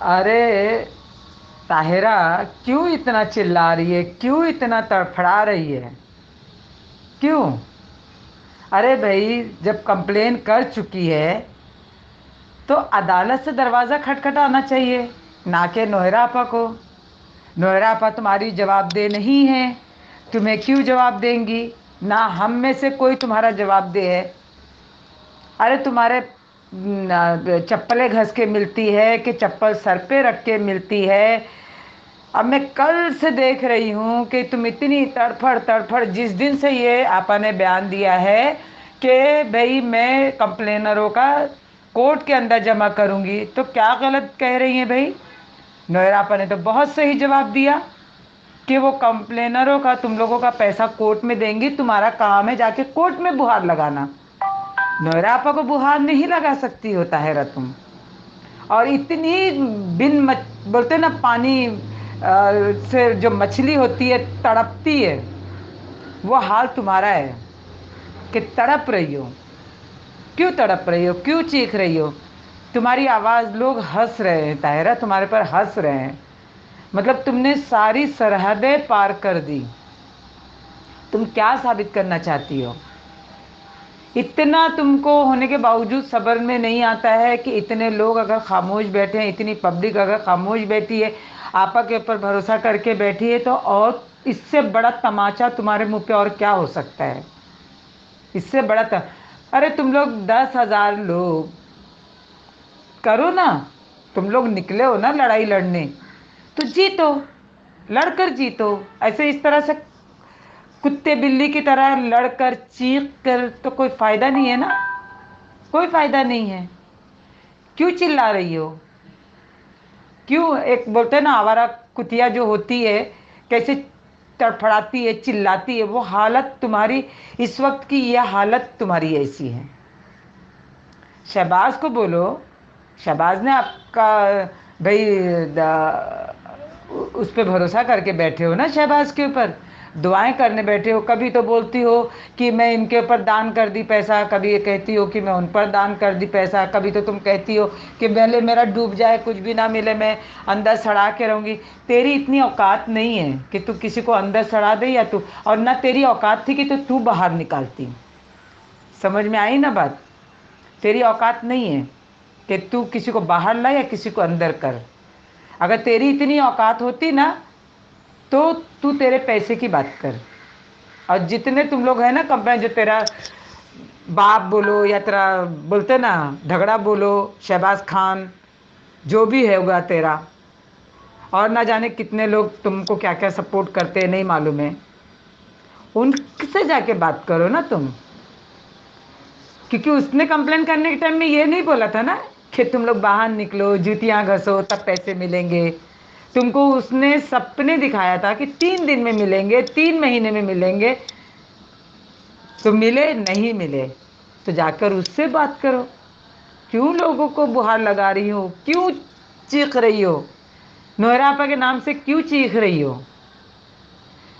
अरे ताहिरा, क्यों इतना चिल्ला रही है? क्यों इतना तड़फड़ा रही है? क्यों? अरे भाई, जब कंप्लेन कर चुकी है तो अदालत से दरवाज़ा खटखटाना चाहिए, ना कि नोहरा आपा को। नोहरा आपा तुम्हारी जवाबदेह नहीं है। तुम्हें क्यों जवाब देंगी? ना हम में से कोई तुम्हारा जवाबदेह है। अरे तुम्हारे चप्पलें घस के मिलती है कि चप्पल सर पे रख के मिलती है? अब मैं कल से देख रही हूँ कि तुम इतनी तड़फड़ तड़फड़, जिस दिन से ये आपा ने बयान दिया है कि भाई मैं कंप्लेनरों का कोर्ट के अंदर जमा करूँगी, तो क्या गलत कह रही हैं भाई? नोएर आपा ने तो बहुत सही जवाब दिया कि वो कंप्लेनरों का, तुम लोगों का पैसा कोर्ट में देंगी। तुम्हारा काम है जाके कोर्ट में बुहार लगाना। नोएरा आपा को बुहार नहीं लगा सकती होता है तुम। और इतनी बोलते ना, पानी से जो मछली होती है तड़पती है, वो हाल तुम्हारा है कि तड़प रही हो। क्यों तड़प रही हो? क्यों चीख रही हो? तुम्हारी आवाज़, लोग हंस रहे हैं ताहिरा, तुम्हारे पर हंस रहे हैं। मतलब तुमने सारी सरहदें पार कर दी। तुम क्या साबित करना चाहती हो? इतना तुमको होने के बावजूद सब्र में नहीं आता है कि इतने लोग अगर खामोश बैठे हैं, इतनी पब्लिक अगर खामोश बैठी है, आपा के ऊपर भरोसा करके बैठी है, तो और इससे बड़ा तमाचा तुम्हारे मुंह पे और क्या हो सकता है? इससे बड़ा अरे तुम लोग 10,000 लोग करो ना। तुम लोग निकले हो ना लड़ाई लड़ने, तो जीतो। लड़कर जीतो। ऐसे इस तरह से कुत्ते बिल्ली की तरह लड़कर चीख कर तो कोई फायदा नहीं है ना। कोई फायदा नहीं है। क्यों चिल्ला रही हो? क्यों? एक बोलते हैं ना, आवारा कुतिया जो होती है, कैसे तड़फड़ाती है, चिल्लाती है, वो हालत तुम्हारी इस वक्त की, यह हालत तुम्हारी ऐसी है। शहबाज को बोलो। शहबाज ने आपका भाई उस पर भरोसा करके बैठे हो ना, शहबाज के ऊपर दुआएं करने बैठे हो। कभी तो बोलती हो कि मैं इनके ऊपर दान कर दी पैसा, कभी ये कहती हो कि मैं उन पर दान कर दी पैसा, कभी तो तुम कहती हो कि पहले मेरा डूब जाए, कुछ भी ना मिले, मैं अंदर सड़ा के रहूँगी। तेरी इतनी औकात नहीं है कि तू किसी को अंदर सड़ा दे, या तू, और ना तेरी औकात थी कि तू बाहर निकालती। समझ में आई ना बात? तेरी औकात नहीं है कि तू किसी को बाहर ला या किसी को अंदर कर। अगर तेरी इतनी औकात होती ना, तो तू तेरे पैसे की बात कर। और जितने तुम लोग हैं ना कंपनी, जो तेरा बाप बोलो या तेरा बोलते ना झगड़ा बोलो, शहबाज खान, जो भी है होगा तेरा, और ना जाने कितने लोग तुमको क्या क्या सपोर्ट करते हैं नहीं मालूम है, उनसे जाके बात करो ना तुम। क्योंकि उसने कंप्लेन करने के टाइम में ये नहीं बोला था ना कि तुम लोग बाहर निकलो, जूतियाँ घसो, तब पैसे मिलेंगे। तुमको उसने सपने दिखाया था कि 3 दिन में मिलेंगे, 3 महीने में मिलेंगे। तो मिले नहीं मिले, तो जाकर उससे बात करो। क्यों लोगों को बुहार लगा रही हो? क्यों चीख रही हो? नोहरा आपा के नाम से क्यों चीख रही हो?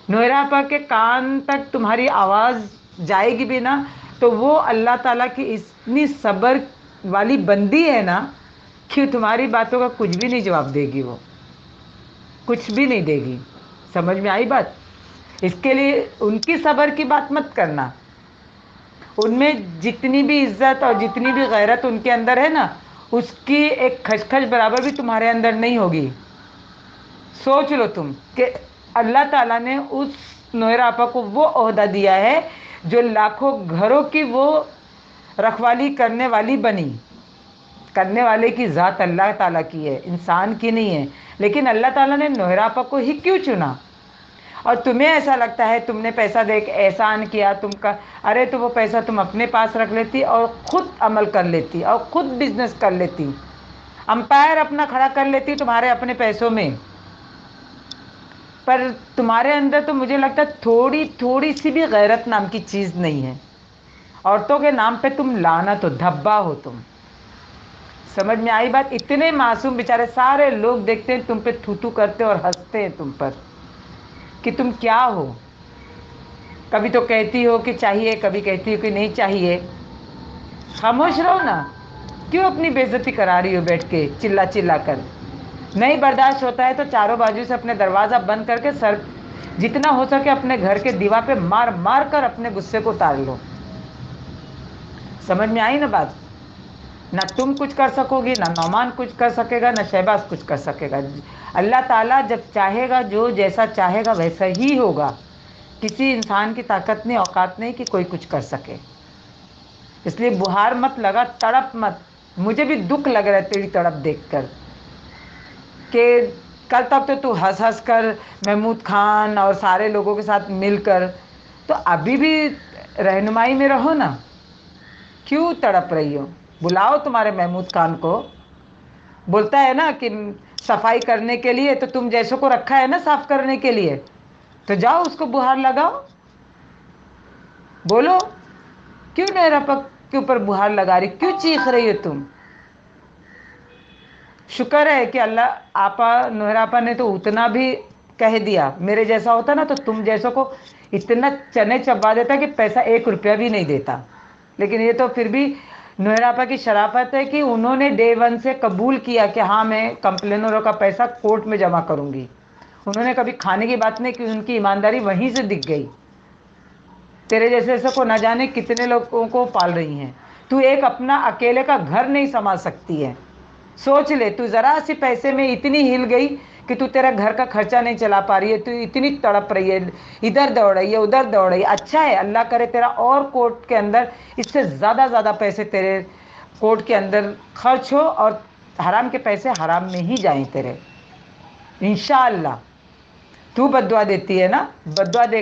नोहरा आपा के कान तक तुम्हारी आवाज़ जाएगी भी ना, तो वो अल्लाह ताला की इतनी सब्र वाली बंदी है ना कि तुम्हारी बातों का कुछ भी नहीं जवाब देगी। वो कुछ भी नहीं देगी। समझ में आई बात? इसके लिए उनकी सब्र की बात मत करना। उनमें जितनी भी इज्जत और जितनी भी गैरत उनके अंदर है ना, उसकी एक खचखच बराबर भी तुम्हारे अंदर नहीं होगी। सोच लो तुम कि अल्लाह ताला ने उस नोहरा आपा को वो ओहदा दिया है जो लाखों घरों की वो रखवाली करने वाली बनी। करने वाले की ज़ात अल्लाह ताला की है, इंसान की नहीं है। लेकिन अल्लाह ताला ने नोहरा आपा को ही क्यों चुना? और तुम्हें ऐसा लगता है तुमने पैसा दे के एहसान किया तुमका। अरे तो वो पैसा तुम अपने पास रख लेती और ख़ुद अमल कर लेती और ख़ुद बिजनेस कर लेती, अंपायर अपना खड़ा कर लेती तुम्हारे अपने पैसों में। पर तुम्हारे अंदर तो मुझे लगता है थोड़ी थोड़ी सी भी गैरत नाम की चीज़ नहीं है। औरतों के नाम पे तुम लानत हो, धब्बा हो तुम। समझ में आई बात? इतने मासूम बेचारे सारे लोग देखते हैं तुम पे, थू थू करते और हंसते हैं तुम पर कि तुम क्या हो। कभी तो कहती हो कि चाहिए, कभी कहती हो कि नहीं चाहिए। खामोश रहो ना। क्यों अपनी बेइज्जती करा रही हो बैठ के चिल्ला चिल्ला कर? नहीं बर्दाश्त होता है तो चारों बाजू से अपने दरवाज़ा बंद करके सर जितना हो सके अपने घर के दीवार पे मार मार कर अपने गुस्से को उतार लो। समझ में आई ना बात? ना तुम कुछ कर सकोगी, ना नौमान कुछ कर सकेगा, ना शहबाज कुछ कर सकेगा। अल्लाह ताला जब चाहेगा, जो जैसा चाहेगा वैसा ही होगा। किसी इंसान की ताकत नहीं, औकात नहीं कि कोई कुछ कर सके। इसलिए बुहार मत लगा, तड़प मत। मुझे भी दुख लग रहा है तेरी तड़प देखकर कि कल तक तो तू हंस हंस कर महमूद खान और सारे लोगों के साथ मिलकर, तो अभी भी रहनुमाई में रहो ना। क्यों तड़प रही हो? बुलाओ तुम्हारे महमूद खान को। बोलता है ना कि सफाई करने के लिए, तो तुम जैसों को रखा है ना साफ करने के लिए, तो जाओ उसको बुहार लगाओ। बोलो, क्यों नहरापा के ऊपर बुहार लगा रही, क्यों चीख रही हो तुम? शुक्र है कि अल्लाह आपा नहरापा ने तो उतना भी कह दिया। मेरे जैसा होता ना तो तुम जैसों को इतना चने चबा देता कि पैसा 1 रुपया भी नहीं देता। लेकिन ये तो फिर भी नहरापा की शराफत है कि उन्होंने डे वन से कबूल किया कि हाँ मैं कंप्लेनरों का पैसा कोर्ट में जमा करूंगी। उन्होंने कभी खाने की बात नहीं की, उनकी ईमानदारी वहीं से दिख गई। तेरे जैसे को न जाने कितने लोगों को पाल रही हैं। तू एक अपना अकेले का घर नहीं संभाल सकती है। सोच ले, तू जरा सी पैसे में इतनी हिल गई कि तू तेरा घर का खर्चा नहीं चला पा रही है, तू इतनी तड़प रही है, इधर दौड़ रही है उधर दौड़ रही है। अच्छा है, अल्लाह करे तेरा और कोर्ट के अंदर इससे ज़्यादा पैसे तेरे कोर्ट के अंदर खर्च हो और हराम के पैसे हराम में ही जाएं तेरे, इंशाअल्लाह। तू बद्दुआ देती है ना, बद्दुआ दे